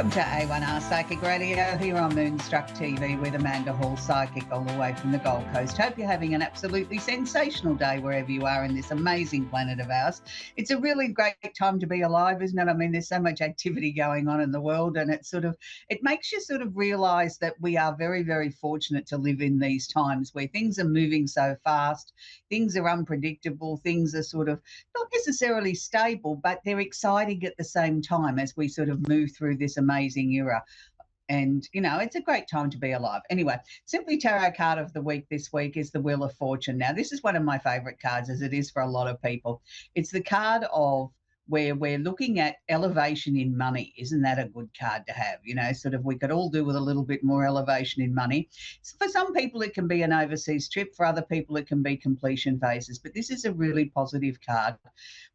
Welcome to A1R Psychic Radio here on Moonstruck TV with Amanda Hall, Psychic, all the way from the Gold Coast. Hope you're having an absolutely sensational day wherever you are in this amazing planet of ours. It's a really great time to be alive, isn't it? I mean, there's so much activity going on in the world, and it makes you sort of realise that we are very, very fortunate to live in these times where things are moving so fast, things are unpredictable, things are sort of not necessarily stable, but they're exciting at the same time as we sort of move through this amazing era. And, it's a great time to be alive. Anyway, Simply Tarot card of the week this week is the Wheel of Fortune. Now, this is one of my favourite cards, as it is for a lot of people. It's the card of where we're looking at elevation in money. Isn't that a good card to have? We could all do with a little bit more elevation in money. For some people, it can be an overseas trip. For other people, it can be completion phases. But this is a really positive card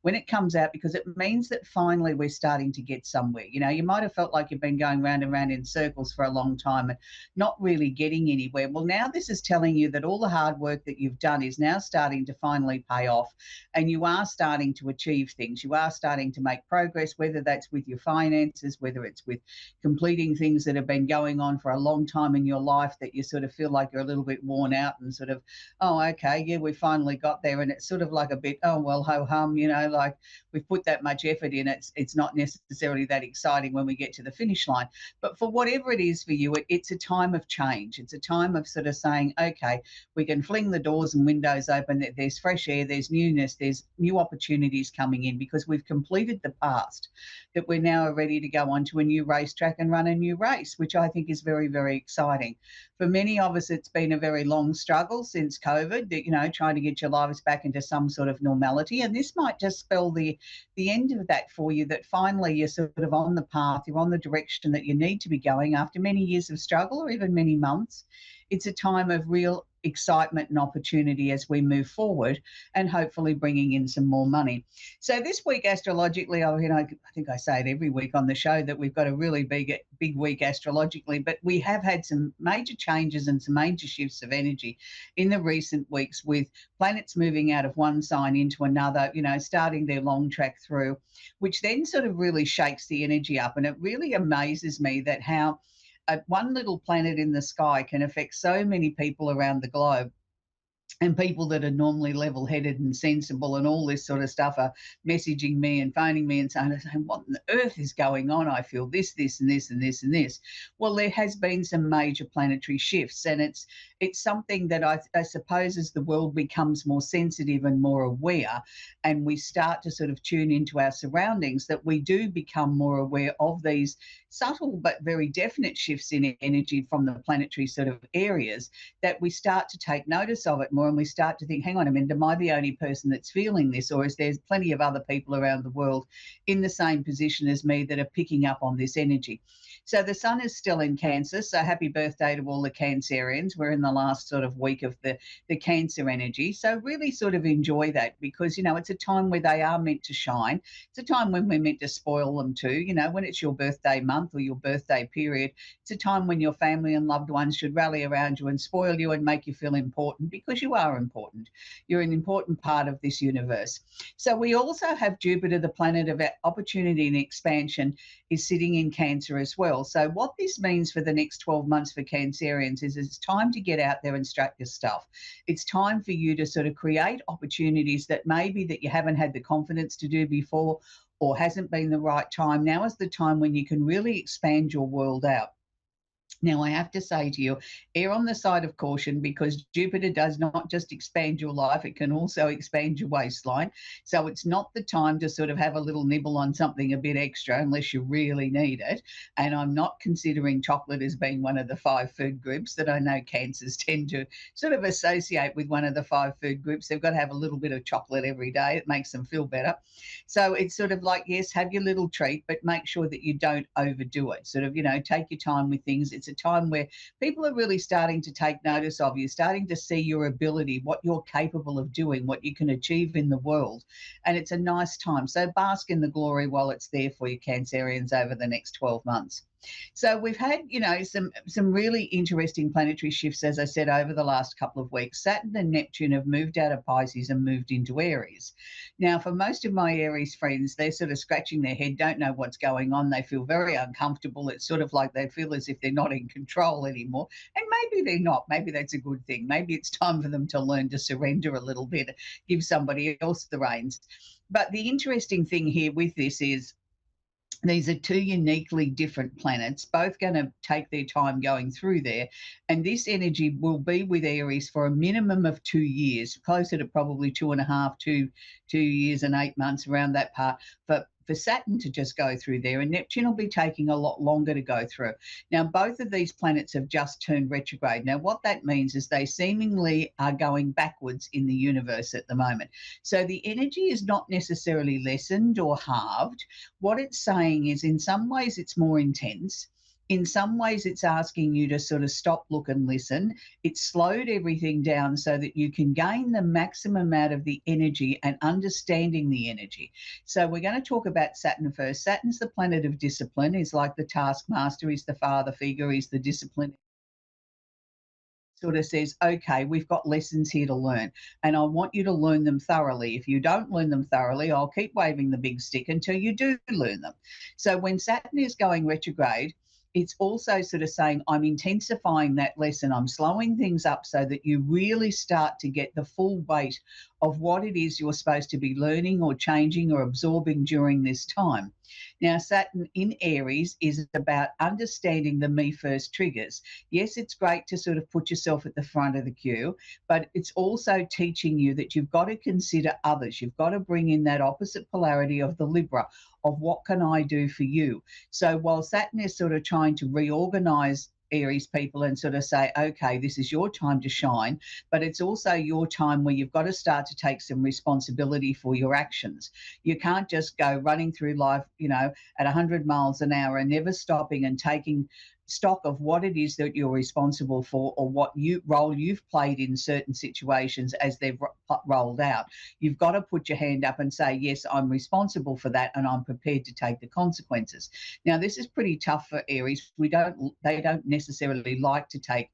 when it comes out, because it means that finally we're starting to get somewhere. You might have felt like you've been going round and round in circles for a long time and not really getting anywhere. Well, now this is telling you that all the hard work that you've done is now starting to finally pay off, and you are starting to achieve things. You are starting to make progress, whether that's with your finances, whether it's with completing things that have been going on for a long time in your life that you sort of feel like you're a little bit worn out and sort of, oh, okay, yeah, we finally got there. And it's sort of like a bit, oh, well, ho-hum, like we've put that much effort in. It's not necessarily that exciting when we get to the finish line. But for whatever it is for you, it's a time of change. It's a time of sort of saying, okay, we can fling the doors and windows open. There's fresh air, there's newness, there's new opportunities coming in because we've completed the past, that we're now ready to go onto a new racetrack and run a new race, which I think is very, very exciting. For many of us, it's been a very long struggle since COVID, trying to get your lives back into some sort of normality. And this might just spell the end of that for you, that finally you're sort of on the path, you're on the direction that you need to be going after many years of struggle or even many months. It's a time of real excitement and opportunity as we move forward and hopefully bringing in some more money. So this week astrologically, I think I say it every week on the show that we've got a really big week astrologically, but we have had some major changes and some major shifts of energy in the recent weeks, with planets moving out of one sign into another, starting their long track through, which then sort of really shakes the energy up. And it really amazes me that how one little planet in the sky can affect so many people around the globe. And people that are normally level-headed and sensible and all this sort of stuff are messaging me and phoning me and saying, what on earth is going on? I feel this, and this, and this, and this. Well, there has been some major planetary shifts, and it's something that I suppose as the world becomes more sensitive and more aware, and we start to sort of tune into our surroundings, that we do become more aware of these subtle but very definite shifts in energy from the planetary sort of areas, that we start to take notice of it more, and we start to think, hang on a minute, am I the only person that's feeling this, or is there plenty of other people around the world in the same position as me that are picking up on this energy? So the sun is still in Cancer, so happy birthday to all the Cancerians. We're in the last sort of week of the Cancer energy, so really sort of enjoy that, because it's a time where they are meant to shine. It's a time when we're meant to spoil them too. When it's your birthday month or your birthday period, it's a time when your family and loved ones should rally around you and spoil you and make you feel important, because you are important. You're an important part of this universe. So we also have Jupiter, the planet of opportunity and expansion, is sitting in Cancer as well. So what this means for the next 12 months for Cancerians is it's time to get out there and strut your stuff. It's time for you to sort of create opportunities that maybe that you haven't had the confidence to do before, or hasn't been the right time. Now is the time when you can really expand your world out. Now, I have to say to you, err on the side of caution, because Jupiter does not just expand your life, it can also expand your waistline. So it's not the time to sort of have a little nibble on something a bit extra unless you really need it. And I'm not considering chocolate as being one of the 5 food groups that I know Cancers tend to sort of associate with, one of the 5 food groups. They've got to have a little bit of chocolate every day. It makes them feel better. So it's sort of like, yes, have your little treat, but make sure that you don't overdo it. Sort of, take your time with things. It's a time where people are really starting to take notice of you, starting to see your ability, what you're capable of doing, what you can achieve in the world. And it's a nice time. So bask in the glory while it's there for you, Cancerians, over the next 12 months. So we've had, some really interesting planetary shifts, as I said, over the last couple of weeks. Saturn and Neptune have moved out of Pisces and moved into Aries. Now, for most of my Aries friends, they're sort of scratching their head, don't know what's going on. They feel very uncomfortable. It's sort of like they feel as if they're not in control anymore. And maybe they're not. Maybe that's a good thing. Maybe it's time for them to learn to surrender a little bit, give somebody else the reins. But the interesting thing here with this is these are two uniquely different planets, both going to take their time going through there. And this energy will be with Aries for a minimum of 2 years, closer to probably 2.5, 2 years and 8 months, around that part, for Saturn to just go through there, and Neptune will be taking a lot longer to go through. Now, both of these planets have just turned retrograde. Now, what that means is they seemingly are going backwards in the universe at the moment. So the energy is not necessarily lessened or halved. What it's saying is, in some ways, it's more intense. In some ways, it's asking you to sort of stop, look, and listen. It's slowed everything down so that you can gain the maximum out of the energy and understanding the energy. So we're going to talk about Saturn first. Saturn's the planet of discipline. He's like the taskmaster. He's the father figure. He's the discipline. Sort of says, okay, we've got lessons here to learn, and I want you to learn them thoroughly. If you don't learn them thoroughly, I'll keep waving the big stick until you do learn them. So when Saturn is going retrograde, it's also sort of saying, I'm intensifying that lesson. I'm slowing things up so that you really start to get the full weight of what it is you're supposed to be learning or changing or absorbing during this time. Now, Saturn in Aries is about understanding the me first triggers. Yes, it's great to sort of put yourself at the front of the queue, but it's also teaching you that you've got to consider others. You've got to bring in that opposite polarity of the Libra, of what can I do for you? So while Saturn is sort of trying to reorganize Aries people and sort of say, okay, this is your time to shine, but it's also your time where you've got to start to take some responsibility for your actions. You can't just go running through life, at 100 miles an hour and never stopping and taking stock of what it is that you're responsible for, or what role you've played in certain situations as they've rolled out. You've got to put your hand up and say, yes, I'm responsible for that, and I'm prepared to take the consequences. Now, this is pretty tough for Aries. They don't necessarily like to take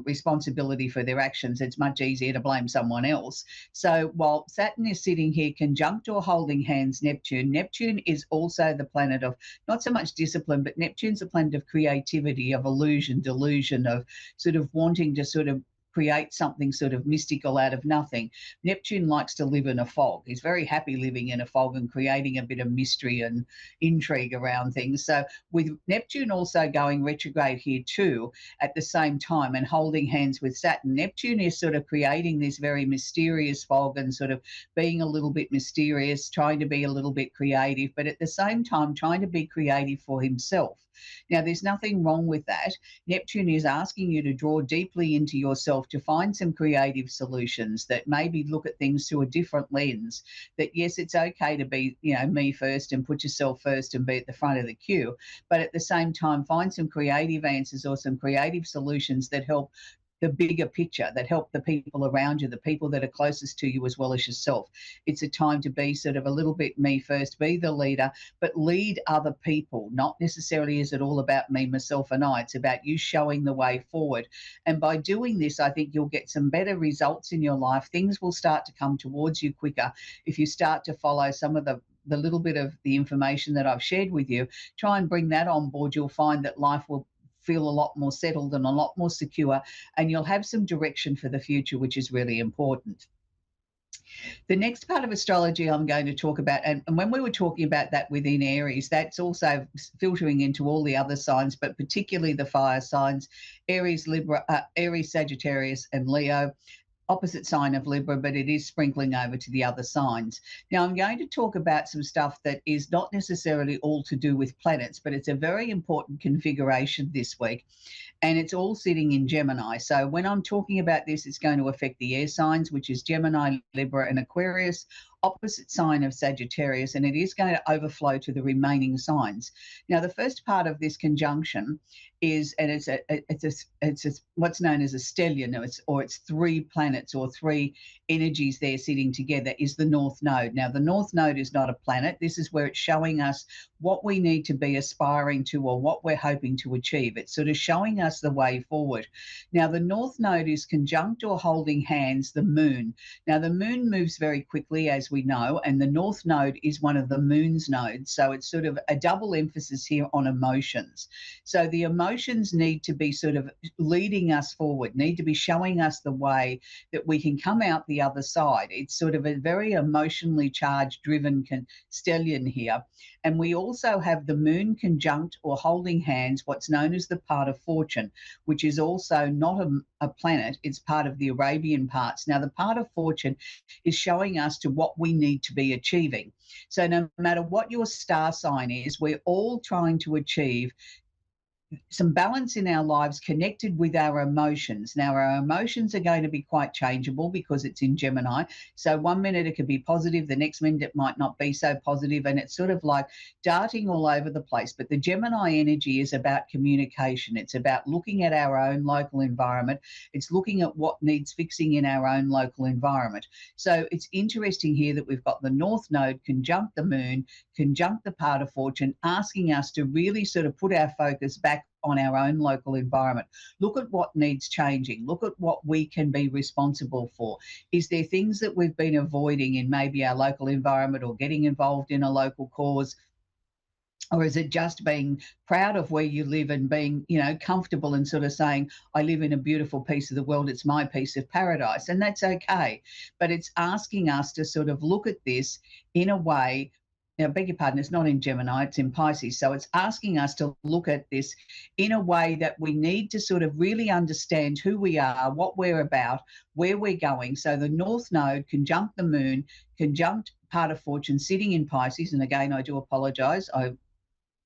responsibility for their actions. It's much easier to blame someone else. So while Saturn is sitting here conjunct or holding hands Neptune is also the planet of not so much discipline, but Neptune's a planet of creativity, of illusion, delusion, of sort of wanting to sort of create something sort of mystical out of nothing. Neptune likes to live in a fog. He's very happy living in a fog and creating a bit of mystery and intrigue around things. So with Neptune also going retrograde here too at the same time and holding hands with Saturn, Neptune is sort of creating this very mysterious fog and sort of being a little bit mysterious, trying to be a little bit creative, but at the same time trying to be creative for himself. Now, there's nothing wrong with that. Neptune is asking you to draw deeply into yourself to find some creative solutions that maybe look at things through a different lens. That, yes, it's okay to be, me first and put yourself first and be at the front of the queue, but at the same time, find some creative answers or some creative solutions that help the bigger picture, that help the people around you, the people that are closest to you as well as yourself. It's a time to be sort of a little bit me first, be the leader, but lead other people. Not necessarily is it all about me, myself, and I. It's about you showing the way forward. And by doing this, I think you'll get some better results in your life. Things will start to come towards you quicker if you start to follow some of the little bit of the information that I've shared with you. Try and bring that on board. You'll find that life will feel a lot more settled and a lot more secure, and you'll have some direction for the future, which is really important. The next part of astrology I'm going to talk about, and when we were talking about that within Aries, that's also filtering into all the other signs, but particularly the fire signs, Aries, Libra, Aries, Sagittarius, and Leo. Opposite sign of Libra, but it is sprinkling over to the other signs. Now, I'm going to talk about some stuff that is not necessarily all to do with planets, but it's a very important configuration this week, and it's all sitting in Gemini. So when I'm talking about this, it's going to affect the air signs, which is Gemini, Libra, and Aquarius, opposite sign of Sagittarius, and it is going to overflow to the remaining signs. Now, the first part of this conjunction is, and it's what's known as a stellium, or it's 3 planets or 3 energies there sitting together is the North Node. Now, the North Node is not a planet. This is where it's showing us what we need to be aspiring to or what we're hoping to achieve. It's sort of showing us the way forward. Now, the North Node is conjunct or holding hands the moon. Now, the moon moves very quickly, as we know, and the North Node is one of the moon's nodes. So it's sort of a double emphasis here on emotions. So the emotions need to be sort of leading us forward, need to be showing us the way that we can come out the other side. It's sort of a very emotionally charged, driven stellium here. And we also have the moon conjunct or holding hands, what's known as the part of fortune, which is also not a planet, it's part of the Arabian parts. Now, the part of fortune is showing us to what we need to be achieving. So no matter what your star sign is, we're all trying to achieve some balance in our lives connected with our emotions. Now, our emotions are going to be quite changeable because it's in Gemini. So 1 minute it could be positive, the next minute it might not be so positive, and it's sort of like darting all over the place. But the Gemini energy is about communication. It's about looking at our own local environment. It's looking at what needs fixing in our own local environment. So it's interesting here that we've got the North Node conjunct the moon, conjunct the part of fortune, asking us to really sort of put our focus back on our own local environment. Look at what needs changing. Look at what we can be responsible for. Is there things that we've been avoiding in maybe our local environment or getting involved in a local cause? Or is it just being proud of where you live and being, comfortable and sort of saying, I live in a beautiful piece of the world, it's my piece of paradise, and that's okay. But it's asking us to sort of look at this in a way. Now, I beg your pardon, it's not in Gemini, it's in Pisces. So it's asking us to look at this in a way that we need to sort of really understand who we are, what we're about, where we're going. So the North Node conjunct the moon, conjunct part of fortune sitting in Pisces. And again, I do apologize. I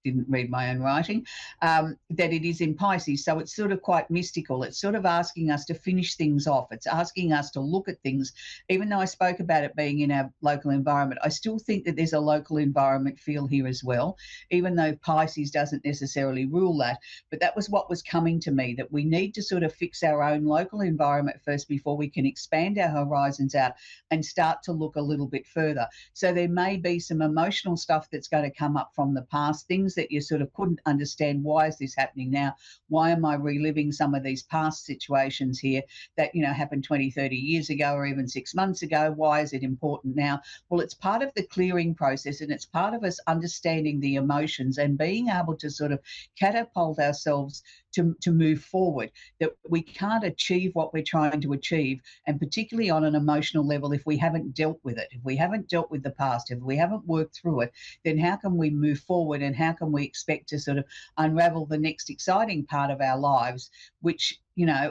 didn't read my own writing, that it is in Pisces. So it's sort of quite mystical. It's sort of asking us to finish things off. It's asking us to look at things. Even though I spoke about it being in our local environment, I still think that there's a local environment feel here as well, even though Pisces doesn't necessarily rule that. But that was what was coming to me, that we need to sort of fix our own local environment first before we can expand our horizons out and start to look a little bit further. So there may be some emotional stuff that's going to come up from the past, things that you sort of couldn't understand. Why is this happening now? Why am I reliving some of these past situations here that, happened 20, 30 years ago or even 6 months ago? Why is it important now? Well, it's part of the clearing process, and it's part of us understanding the emotions and being able to sort of catapult ourselves to move forward, that we can't achieve what we're trying to achieve, and particularly on an emotional level, if we haven't dealt with it, if we haven't dealt with the past, if we haven't worked through it, then how can we move forward, and how can we expect to sort of unravel the next exciting part of our lives, which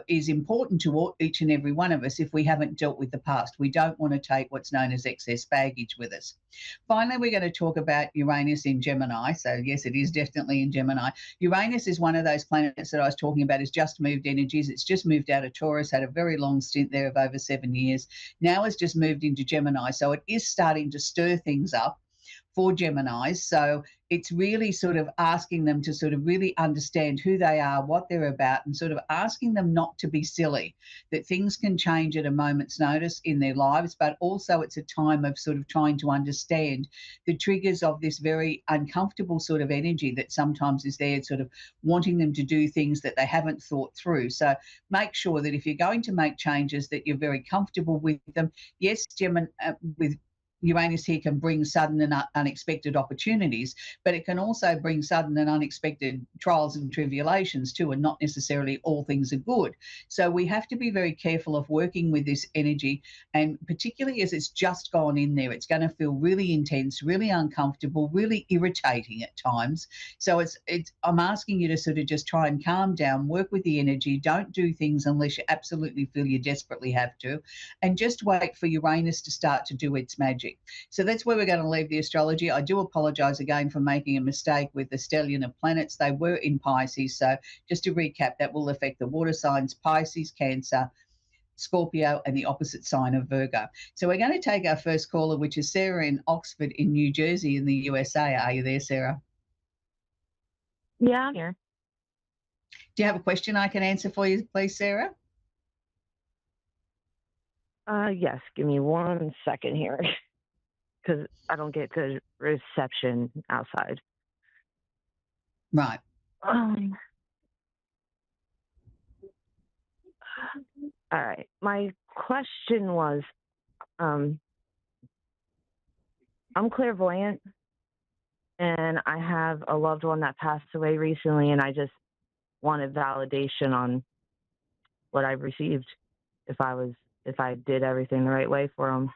is important to each and every one of us if we haven't dealt with the past. We don't want to take what's known as excess baggage with us. Finally, we're going to talk about Uranus in Gemini. So yes, it is definitely in Gemini. Uranus is one of those planets that I was talking about, has just moved energies. It's just moved out of Taurus, had a very long stint there of over 7 years. Now it's just moved into Gemini. So it is starting to stir things up for Geminis. So it's really sort of asking them to sort of really understand who they are, what they're about, and sort of asking them not to be silly, that things can change at a moment's notice in their lives, but also it's a time of sort of trying to understand the triggers of this very uncomfortable sort of energy that sometimes is there, sort of wanting them to do things that they haven't thought through. So make sure that if you're going to make changes, that you're very comfortable with them. Yes, Gemini, with Uranus here can bring sudden and unexpected opportunities, but it can also bring sudden and unexpected trials and tribulations too, and not necessarily all things are good. So we have to be very careful of working with this energy, and particularly as it's just gone in there, it's going to feel really intense, really uncomfortable, really irritating at times. So I'm asking you to sort of just try and calm down, work with the energy, don't do things unless you absolutely feel you desperately have to, and just wait for Uranus to start to do its magic. So that's where we're going to leave the astrology. I do apologise again for making a mistake with the stellium of planets. They were in Pisces. So just to recap, that will affect the water signs, Pisces, Cancer, Scorpio, and the opposite sign of Virgo. So we're going to take our first caller, which is Sarah in Oxford in New Jersey in the USA. Are you there, Sarah? Yeah, I'm here. Do you have a question I can answer for you, please, Sarah? Yes, give me 1 second here because I don't get good reception outside. Right. Um, all right. My question was, um, I'm clairvoyant and I have a loved one that passed away recently, and I just wanted validation on what I've received if I did everything the right way for them.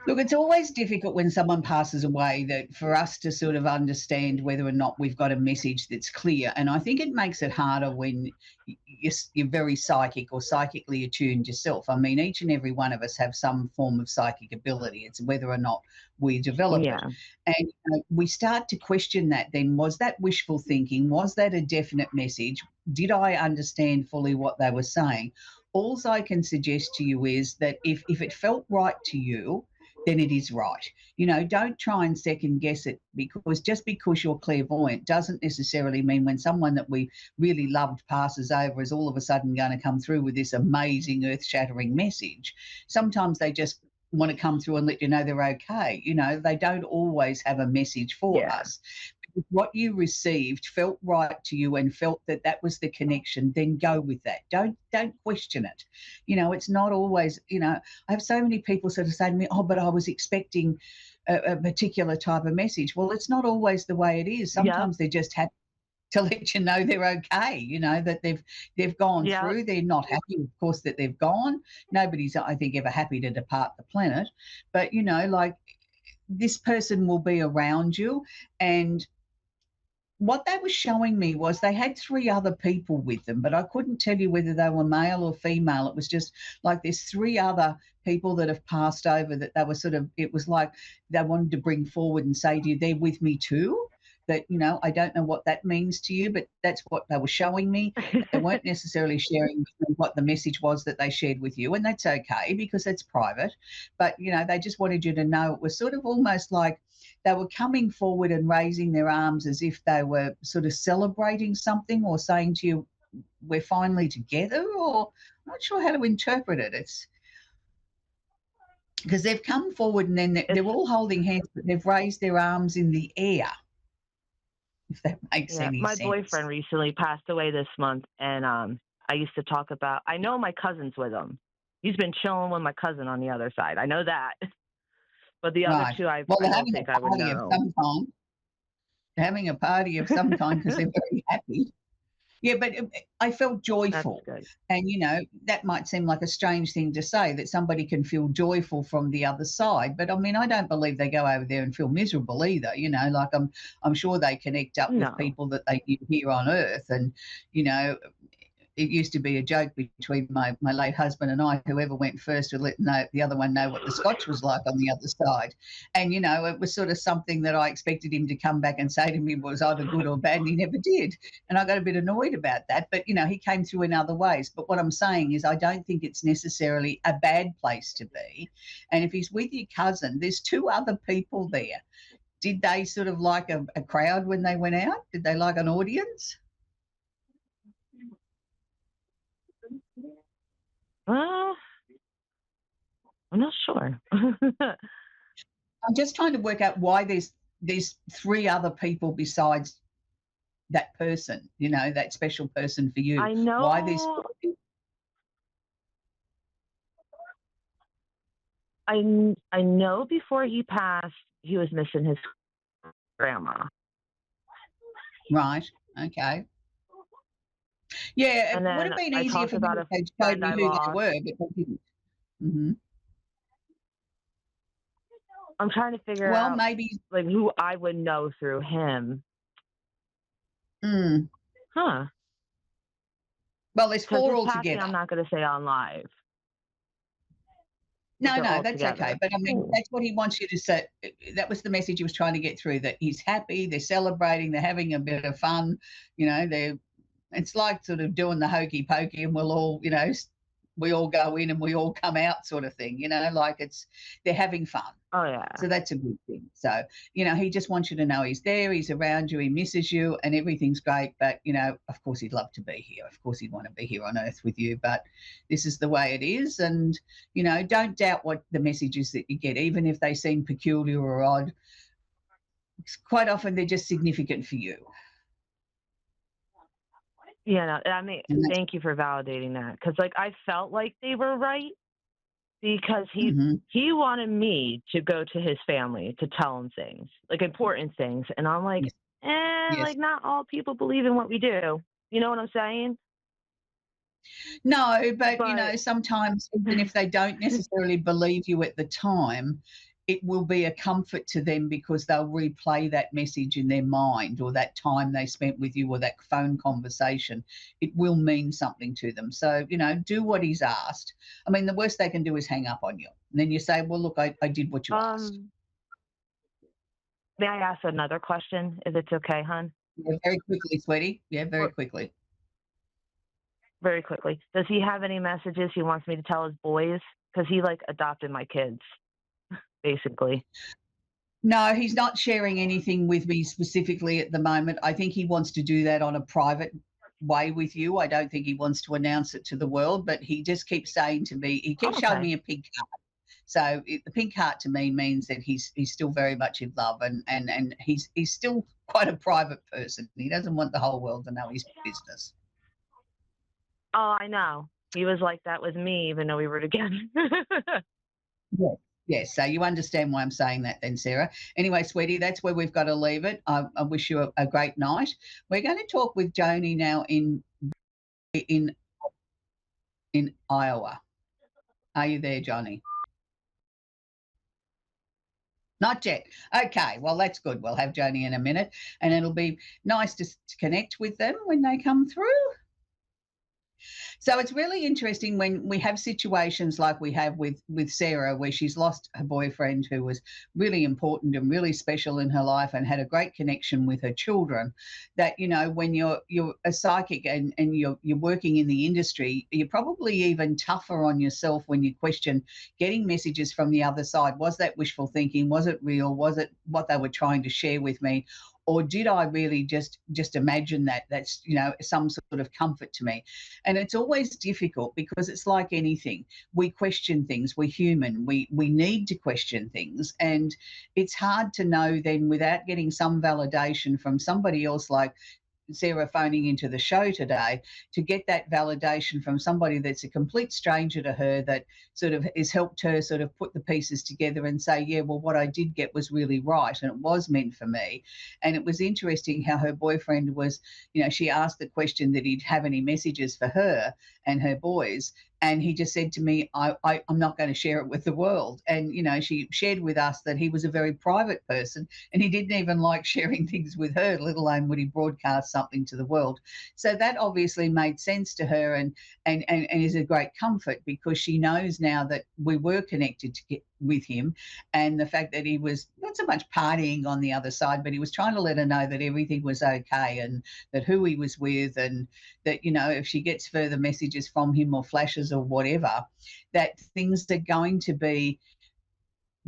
Look, it's always difficult when someone passes away that for us to sort of understand whether or not we've got a message that's clear. And I think it makes it harder when you're very psychic or psychically attuned yourself. I mean, each and every one of us have some form of psychic ability. It's whether or not we develop it. Yeah. And we start to question that then. Was that wishful thinking? Was that a definite message? Did I understand fully what they were saying? All I can suggest to you is that if it felt right to you, then it is right. Don't try and second guess it, because just because you're clairvoyant doesn't necessarily mean when someone that we really loved passes over is all of a sudden going to come through with this amazing earth shattering message. Sometimes they just want to come through and let you know they're okay. They don't always have a message for Yeah. us. If what you received felt right to you and felt that that was the connection, then go with that. Don't question it. It's not always. I have so many people sort of say to me, "Oh, but I was expecting a particular type of message." Well, it's not always the way it is. Yep. Sometimes they're just happy to let you know they're okay. That they've gone Yep. through. They're not happy, of course, that they've gone. Nobody's, I think, ever happy to depart the planet. But like this person will be around you, and what they were showing me was they had three other people with them, but I couldn't tell you whether they were male or female. It was just like there's three other people that have passed over that they were sort of, it was like they wanted to bring forward and say to you, they're with me too. That, I don't know what that means to you, but that's what they were showing me. They weren't necessarily sharing with me what the message was that they shared with you, and that's okay because it's private. But, they just wanted you to know it was sort of almost like they were coming forward and raising their arms as if they were sort of celebrating something or saying to you, we're finally together, or I'm not sure how to interpret it. It's because they've come forward and then they're It's all holding hands, but they've raised their arms in the air, if that makes Yeah. any My sense. boyfriend recently passed away this month, and I used to talk about. I know my cousin's with him. He's been chilling with my cousin on the other side. I know that, but the other Right. two, Well, I they're don't having think I a would party of know. some kind. They're having a party of some kind because they're very happy. Yeah, but I felt That's joyful. good. And, that might seem like a strange thing to say that somebody can feel joyful from the other side. But I mean, I don't believe they go over there and feel miserable either. Like I'm sure they connect up with No. people that they knew here on earth. And, you know, it used to be a joke between my late husband and I, whoever went first would let the other one know what the scotch was like on the other side. And, it was sort of something that I expected him to come back and say to me was either good or bad, and he never did. And I got a bit annoyed about that. But, he came through in other ways. But what I'm saying is I don't think it's necessarily a bad place to be. And if he's with your cousin, there's two other people there. Did they sort of like a crowd when they went out? Did they like an audience? Uh, I'm not sure. I'm just trying to work out why there's three other people besides that person, that special person for you. I Why there's know. I know before he passed, he was missing his grandma, right? Okay. Yeah, it and would then have been I easier talked for me about if a they'd showed friend me I who they lost. were, but they didn't. Hmm. I'm trying to figure Well, out maybe. like who I would know through him. Mm, Huh? well, there's Because four his passing, altogether. I'm not going to say on live, but No, they're no, all that's okay. together. But I mean, Ooh. that's what he wants you to say. That was the message he was trying to get through. That he's happy, they're celebrating, they're having a bit of fun. They're. It's like sort of doing the hokey pokey, and we'll all, we all go in and we all come out, sort of thing. Like they're having fun. Oh yeah. So that's a good thing. So, he just wants you to know he's there, he's around you, he misses you, and everything's great. But, of course, he'd love to be here. Of course, he'd want to be here on Earth with you. But this is the way it is. And, don't doubt what the messages that you get, even if they seem peculiar or odd. Quite often they're just significant for you. Yeah, no, I mean, And that's, thank you for validating that, because like I felt like they were right because Mhm. he wanted me to go to his family to tell him things, like important things, and I'm like, Yes. Yes. like not all people believe in what we do. You know what I'm saying? No, but But sometimes even if they don't necessarily believe you at the time, it will be a comfort to them because they'll replay that message in their mind or that time they spent with you or that phone conversation. It will mean something to them. So, do what he's asked. I mean, the worst they can do is hang up on you. And then you say, well, look, I did what you asked. um, may I ask another question, if it's okay, hon? Yeah, very quickly, sweetie. Yeah, very Or quickly. very quickly, does he have any messages he wants me to tell his boys? Because he like adopted my kids, basically. No, he's not sharing anything with me specifically at the moment. I think he wants to do that on a private way with you. I don't think he wants to announce it to the world, but he just keeps saying to me, he keeps showing Okay. me a pink heart. So the pink heart to me means that he's still very much in love, and he's still quite a private person. He doesn't want the whole world to know his business. Oh, I know. He was like that with me, even though we were together. Yeah. Yes, so you understand why I'm saying that then, Sarah. Anyway, sweetie, that's where we've got to leave it. I wish you a great night. We're going to talk with Joni now in in Iowa. Are you there, Johnny? Not yet. Okay, well, that's good. We'll have Joni in a minute, and it'll be nice to connect with them when they come through. So it's really interesting when we have situations like we have with Sarah, where she's lost her boyfriend who was really important and really special in her life and had a great connection with her children. That when you're a psychic and you're working in the industry, you're probably even tougher on yourself when you question getting messages from the other side. Was that wishful thinking? Was it real? Was it what they were trying to share with me? Or did I really just imagine that? That's some sort of comfort to me. And it's always difficult because it's like anything. We question things. We're human. We need to question things. And it's hard to know then without getting some validation from somebody else, like Sarah phoning into the show today, to get that validation from somebody that's a complete stranger to her, that sort of has helped her sort of put the pieces together and say, yeah, well, what I did get was really right and it was meant for me. And it was interesting how her boyfriend was, she asked the question that he'd have any messages for her and her boys. And he just said to me, I'm not going to share it with the world. And, she shared with us that he was a very private person and he didn't even like sharing things with her, let alone would he broadcast something to the world. So that obviously made sense to her and is a great comfort because she knows now that we were connected with him, and the fact that he was not so much partying on the other side, but he was trying to let her know that everything was okay and that who he was with, and that, if she gets further messages from him or flashes or whatever, that things are going to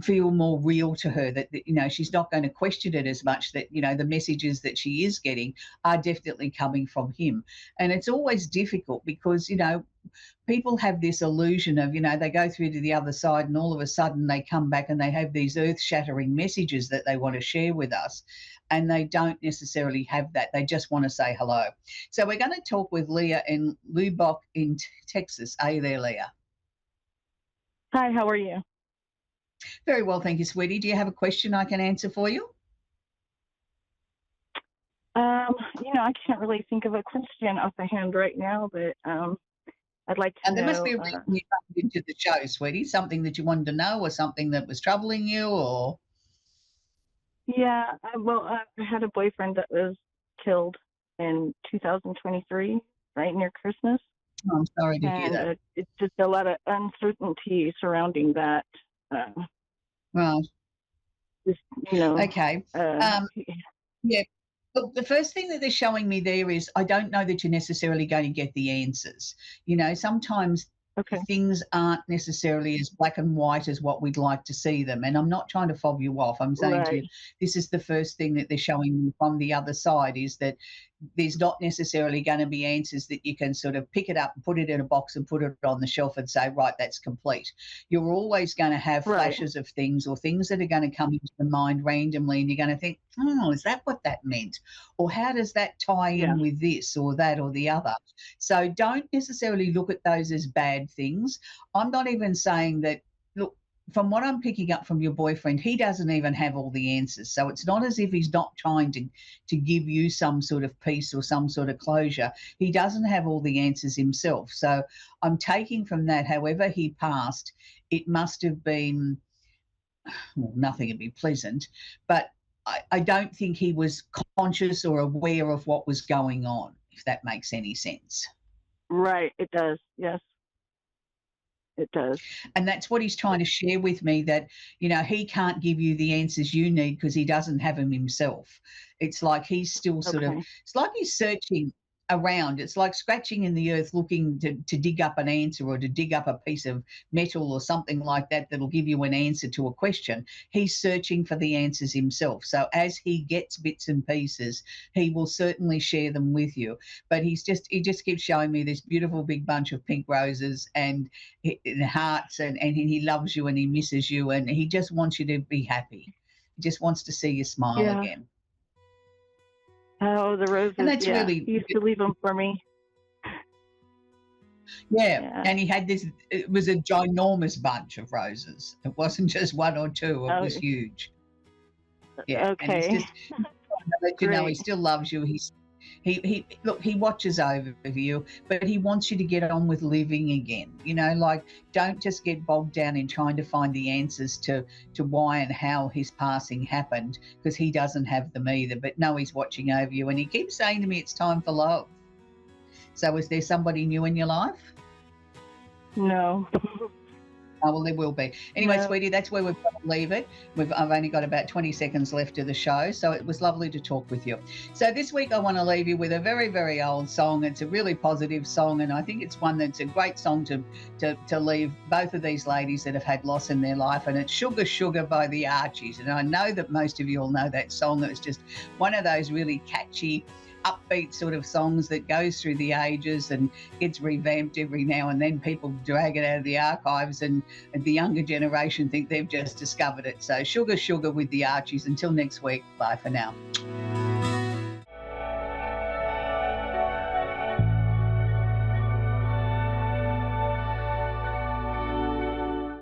feel more real to her, that she's not going to question it as much, that the messages that she is getting are definitely coming from him. And it's always difficult because people have this illusion of they go through to the other side and all of a sudden they come back and they have these earth-shattering messages that they want to share with us, and they don't necessarily have that. They just want to say hello. So we're going to talk with Leah in Lubbock in Texas. Are you there, Leah? Hi, how are you? Very well, thank you, sweetie. Do you have a question I can answer for you? I can't really think of a question off the hand right now, but I'd like to And there know. must be a reason you jumped into the show, sweetie. Something that you wanted to know, or something that was troubling you, or Yeah, I had a boyfriend that was killed in 2023, right near Christmas, I'm sorry to hear and that. it's just a lot of uncertainty surrounding that. Uh, Right. just you know, Okay. Um, yeah. Look, the first thing that they're showing me there is I don't know that you're necessarily going to get the answers. Sometimes Okay. things aren't necessarily as black and white as what we'd like to see them. And I'm not trying to fob you off. I'm saying to Right. you, this is the first thing that they're showing me from the other side, is that there's not necessarily going to be answers that you can sort of pick it up and put it in a box and put it on the shelf and say, right, that's complete. You're always going to have Right. flashes of things or things that are going to come into the mind randomly, and you're going to think, oh, is that what that meant? Or how does that tie Yeah. in with this or that or the other? So don't necessarily look at those as bad things. I'm not even saying that, look, from what I'm picking up from your boyfriend, he doesn't even have all the answers. So it's not as if he's not trying to give you some sort of peace or some sort of closure. He doesn't have all the answers himself. So I'm taking from that, however he passed, it must have been, well, nothing would be pleasant, but I don't think he was conscious or aware of what was going on, if that makes any sense. Right. It does. Yes, it does. And that's what he's trying to share with me, that, he can't give you the answers you need because he doesn't have them himself. It's like he's still sort of, Okay. it's like he's searching around. It's like scratching in the earth looking to dig up an answer or to dig up a piece of metal or something like that that'll give you an answer to a question. He's searching for the answers himself. So as he gets bits and pieces, he will certainly share them with you. But he just keeps showing me this beautiful big bunch of pink roses and hearts, and he loves you and he misses you, and he just wants you to be happy. He just wants to see you smile Yeah. again. Oh, the roses. And that's Yeah. really, He used to leave them for me. yeah. Yeah. And he had this, it was a ginormous bunch of roses. It wasn't just one or two, it Oh, was huge. Yeah. And he's okay. just trying to let you know he Great. still loves you. He look, he watches over you, but he wants you to get on with living again. Like, don't just get bogged down in trying to find the answers to why and how his passing happened, because he doesn't have them either. But no, he's watching over you, and he keeps saying to me, it's time for love. So is there somebody new in your life? No. Oh, well, there will be. Anyway, No. sweetie, that's where we've got to leave it. I've only got about 20 seconds left of the show, so it was lovely to talk with you. So this week I want to leave you with a very, very old song. It's a really positive song, and I think it's one that's a great song to leave both of these ladies that have had loss in their life, and it's Sugar Sugar by the Archies. And I know that most of you all know that song. It's just one of those really catchy, upbeat sort of songs that goes through the ages and gets revamped every now and then. People drag it out of the archives, and the younger generation think they've just discovered it. So Sugar Sugar with the Archies. Until next week, bye for now.